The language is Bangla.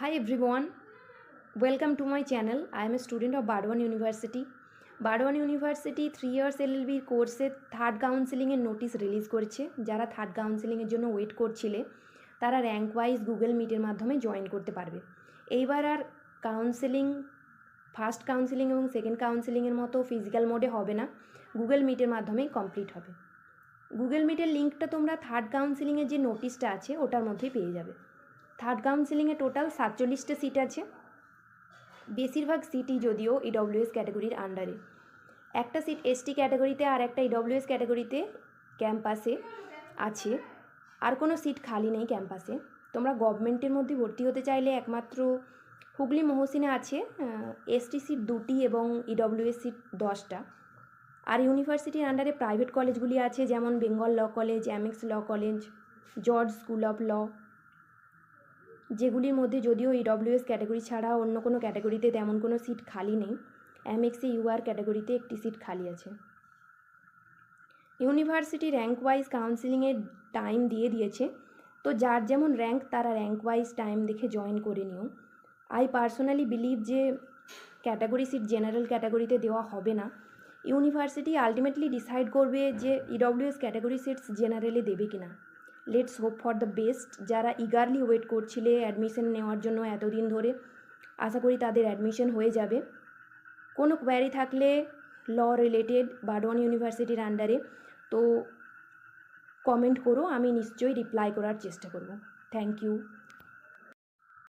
Hi everyone, welcome to my channel. I am a student of Bardwan University. Bardwan University 3 years LLB কোর্সে থার্ড কাউন্সেলিংয়ের নোটিশ রিলিজ করেছে। যারা থার্ড কাউন্সেলিংয়ের জন্য ওয়েট করছিলে তারা র্যাঙ্ক ওয়াইজ গুগল মিটের মাধ্যমে জয়েন করতে পারবে। এইবার আর কাউন্সেলিং ফার্স্ট কাউন্সেলিং এবং সেকেন্ড কাউন্সেলিংয়ের মতো ফিজিক্যাল মোডে হবে না, গুগল মিটের মাধ্যমেই কমপ্লিট হবে। গুগল মিটের লিঙ্কটা তোমরা থার্ড কাউন্সেলিংয়ের যে নোটিশটা আছে ওটার মধ্যেই পেয়ে যাবে। থার্ড কাউন্সেলিংয়ে টোটাল 47টা সিট আছে। বেশিরভাগ সিটই যদিও ইডব্লিউএস ক্যাটাগরির আন্ডারে। একটা সিট এসটি ক্যাটাগরিতে আর একটা ইডব্লিউএস ক্যাটাগরিতে ক্যাম্পাসে আছে, আর কোনো সিট খালি নেই ক্যাম্পাসে। তোমরা গভর্নমেন্টের মধ্যে ভর্তি হতে চাইলে একমাত্র হুগলি মহসিনে আছে এসটি সিট 2টি এবং ইডব্লিউএস সিট 10টা। আর ইউনিভার্সিটির আন্ডারে প্রাইভেট কলেজগুলি আছে, যেমন Bengal law college, MX law college, George school of law, যেগুলির মধ্যে যদিও ইডব্লিউএস ক্যাটাগরি ছাড়া অন্য কোনো ক্যাটাগরিতে তেমন কোনো সিট খালি নেই। এমএক্সি ইউআর ক্যাটাগরিতে একটি সিট খালি আছে। ইউনিভার্সিটি র্যাঙ্ক ওয়াইজ কাউন্সেলিংয়ের টাইম দিয়ে দিয়েছে, তো যার যেমন র্যাঙ্ক তারা র্যাঙ্ক ওয়াইজ টাইম দেখে জয়েন করে নিও। আই পার্সোনালি বিলিভ যে ক্যাটাগরি সিট জেনারেল ক্যাটাগরিতে দেওয়া হবে না। ইউনিভার্সিটি আলটিমেটলি ডিসাইড করবে যে ইডব্লিউএস ক্যাটাগরি সিটস জেনারেলে দেবে কি না। Let's hope for the best. যারা ইগারলি ওয়েট করছিলে অ্যাডমিশন নেওয়ার জন্য এতদিন ধরে, আশা করি তাদের অ্যাডমিশন হয়ে যাবে। কোনো কোয়ারি থাকলে ল রিলেটেড বারওয়ান ইউনিভার্সিটির আন্ডারে তো কমেন্ট করো, আমি নিশ্চয়ই রিপ্লাই করার চেষ্টা করব। Thank you.